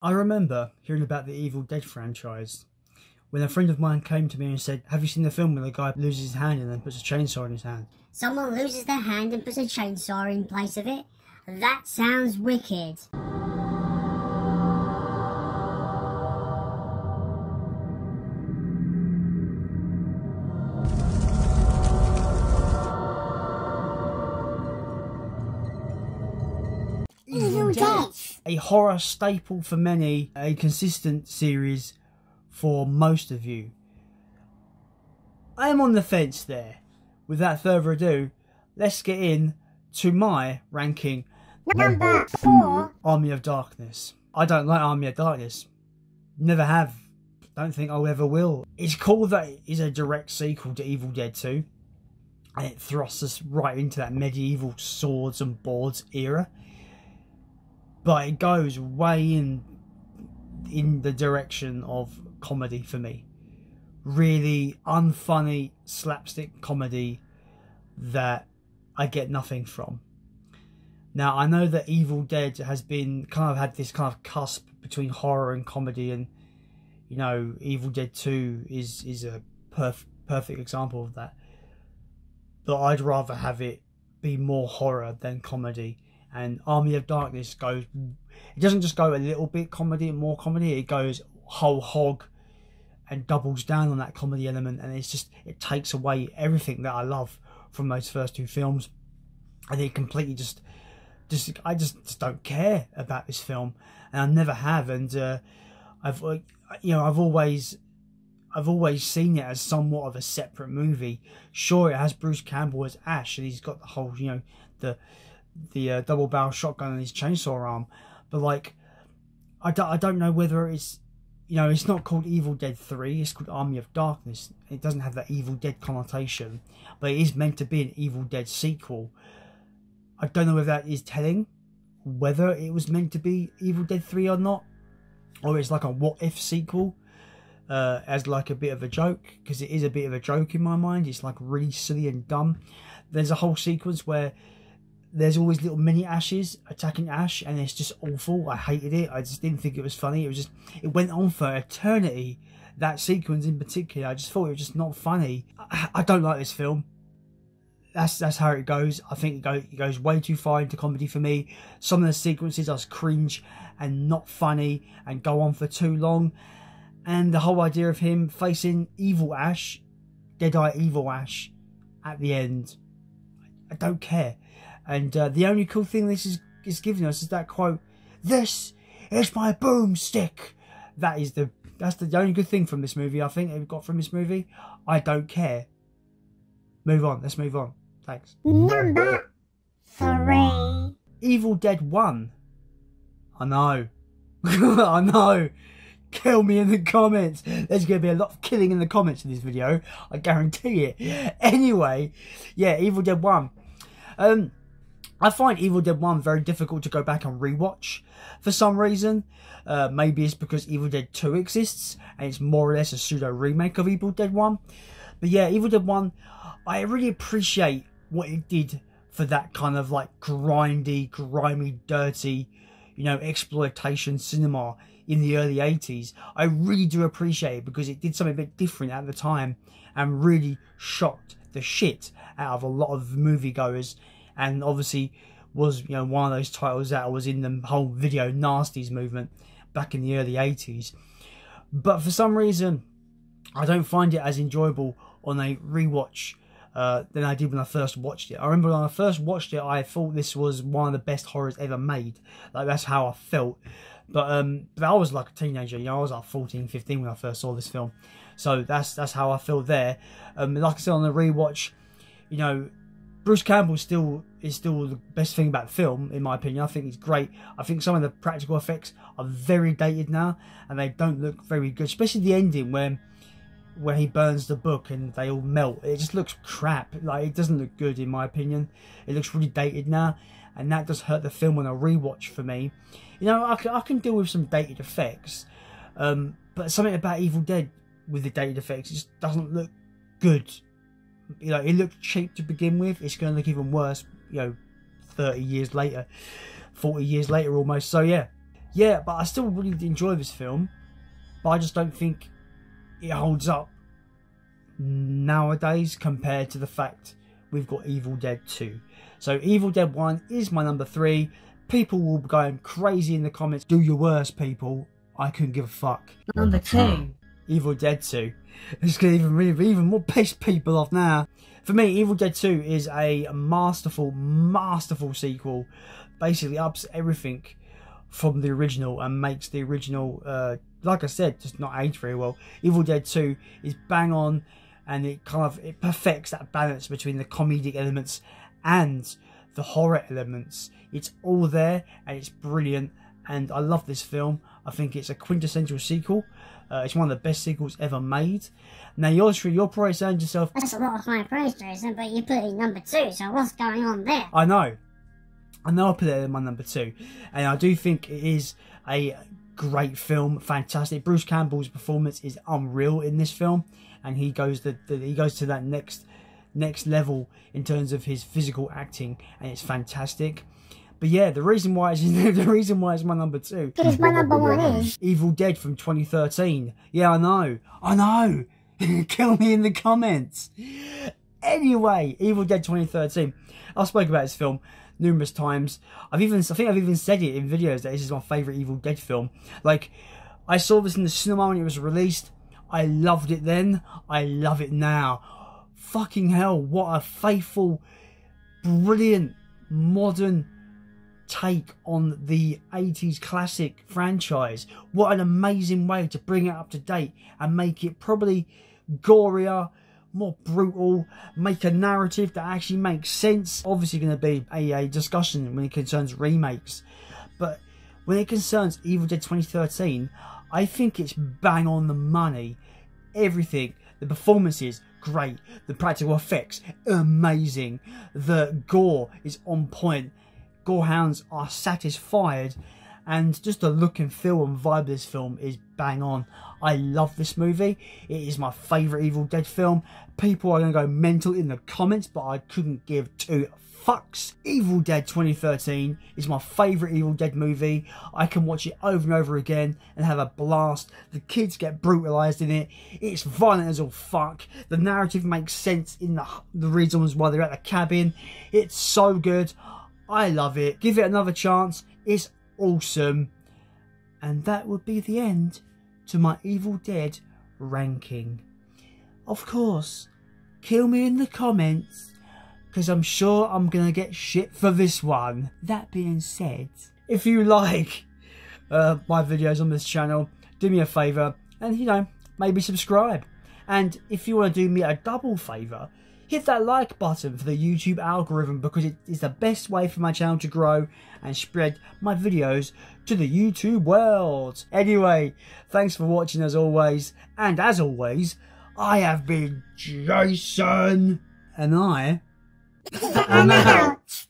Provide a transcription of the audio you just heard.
I remember hearing about the Evil Dead franchise when a friend of mine came to me and said, "Have you seen the film where the guy loses his hand and then puts a chainsaw in his hand?" Someone loses their hand and puts a chainsaw in place of it? That sounds wicked. Evil Dead! A horror staple for many, a consistent series for most of you. I am on the fence there. Without further ado, let's get in to my ranking. Number 4. Army of Darkness. I don't like Army of Darkness. Never have. Don't think I ever will. It's cool that it is a direct sequel to Evil Dead 2. And it thrusts us right into that medieval swords and boards era. But it goes way in the direction of comedy for me. Really unfunny slapstick comedy that I get nothing from. Now, I know that Evil Dead has been had this kind of cusp between horror and comedy, and you know, Evil Dead 2 is a perfect example of that. But I'd rather have it be more horror than comedy. And Army of Darkness goes, it doesn't just go a little bit comedy and more comedy, it goes whole hog and doubles down on that comedy element, and it takes away everything that I love from those first two films. And it completely I just don't care about this film, and I never have. And I've always seen it as somewhat of a separate movie. Sure, it has Bruce Campbell as Ash, and he's got the whole, the double barrel shotgun and his chainsaw arm, but like I don't know whether it's, it's not called Evil Dead 3, it's called Army of Darkness. It doesn't have that Evil Dead connotation, but it is meant to be an Evil Dead sequel. I don't know if that is telling whether it was meant to be Evil Dead 3 or not, or it's like a what if sequel, as like a bit of a joke, because it is a bit of a joke in my mind. It's like really silly and dumb. There's a whole sequence where there's always little mini Ashes attacking Ash, and it's just awful. I hated it. I just didn't think it was funny. It went on for eternity. That sequence in particular, I just thought it was just not funny. I don't like this film. That's how it goes. I think it goes way too far into comedy for me. Some of the sequences are cringe and not funny and go on for too long. And the whole idea of him facing evil Ash, Deadeye evil Ash, at the end, I don't care. And the only cool thing this is giving us is that quote, "This is my boomstick." That's the only good thing from this movie, I think, we've got from this movie. I don't care. Move on. Let's move on. Thanks. Number 3. Evil Dead 1. I know. I know. Kill me in the comments. There's going to be a lot of killing in the comments in this video. I guarantee it. Anyway, yeah, Evil Dead 1. I find Evil Dead 1 very difficult to go back and rewatch for some reason. Maybe it's because Evil Dead 2 exists and it's more or less a pseudo remake of Evil Dead 1. But yeah, Evil Dead 1, I really appreciate what it did for that kind of like grindy, grimy, dirty, exploitation cinema in the early 80s. I really do appreciate it because it did something a bit different at the time and really shocked the shit out of a lot of moviegoers. And obviously was, one of those titles that was in the whole video nasties movement back in the early 80s. But for some reason, I don't find it as enjoyable on a rewatch than I did when I first watched it. I remember when I first watched it, I thought this was one of the best horrors ever made. Like, that's how I felt. But I was like a teenager, I was like 14, 15 when I first saw this film. So that's how I feel there. Like I said, on the rewatch, Bruce Campbell is still the best thing about the film, in my opinion. I think he's great. I think some of the practical effects are very dated now, and they don't look very good. Especially the ending when he burns the book and they all melt. It just looks crap. Like, it doesn't look good, in my opinion. It looks really dated now, and that does hurt the film on a rewatch for me. I can deal with some dated effects, but something about Evil Dead with the dated effects, it just doesn't look good. It looked cheap to begin with. It's going to look even worse, 30 years later, 40 years later almost. So yeah, Yeah, but I still really enjoy this film, but I just don't think it holds up nowadays compared to the fact we've got Evil Dead 2. So Evil Dead 1 is my number 3. People will be going crazy in the comments. Do your worst, people. I couldn't give a fuck. Number 2. Evil Dead 2. It's going to even more piss people off now. For me, Evil Dead 2 is a masterful sequel. Basically ups everything from the original and makes the original, like I said, just not age very well. Evil Dead 2 is bang on, and it perfects that balance between the comedic elements and the horror elements. It's all there and it's brilliant, and I love this film. I think it's a quintessential sequel. It's one of the best sequels ever made. Now you're probably saying to yourself, that's a lot of high praise, Jason, but you put it in number 2, so what's going on there? I know I put it in my number 2, and I do think it is a great film, fantastic. Bruce Campbell's performance is unreal in this film, and he goes to that next level in terms of his physical acting, and it's fantastic. But yeah, the reason why it's my number 2. Because my number 1 is Evil Dead from 2013. Yeah, I know. Kill me in the comments. Anyway, Evil Dead 2013. I've spoken about this film numerous times. I think I've even said it in videos that this is my favourite Evil Dead film. Like, I saw this in the cinema when it was released. I loved it then. I love it now. Fucking hell, what a faithful, brilliant, modern take on the 80s classic franchise. What an amazing way to bring it up to date and make it probably gorier, more brutal, make a narrative that actually makes sense. Obviously going to be a discussion when it concerns remakes, but when it concerns Evil Dead 2013, I think it's bang on the money. Everything, the performances, great, the practical effects, amazing, the gore is on point, gorehounds are satisfied, and just the look and feel and vibe of this film is bang on. I love this movie. It is my favourite Evil Dead film. People are going to go mental in the comments, but I couldn't give two fucks. Evil Dead 2013 is my favourite Evil Dead movie. I can watch it over and over again and have a blast. The kids get brutalised in it. It's violent as all fuck. The narrative makes sense in the reasons why they're at the cabin. It's so good. I love it. Give it another chance. It's awesome. And that would be the end to my Evil Dead ranking. Of course, kill me in the comments, because I'm sure I'm going to get shit for this one. That being said, if you like my videos on this channel, do me a favour and, you know, maybe subscribe. And if you want to do me a double favour, hit that like button for the YouTube algorithm, because it is the best way for my channel to grow and spread my videos to the YouTube world. Anyway, thanks for watching as always, and as always, I have been Jason, and I am out.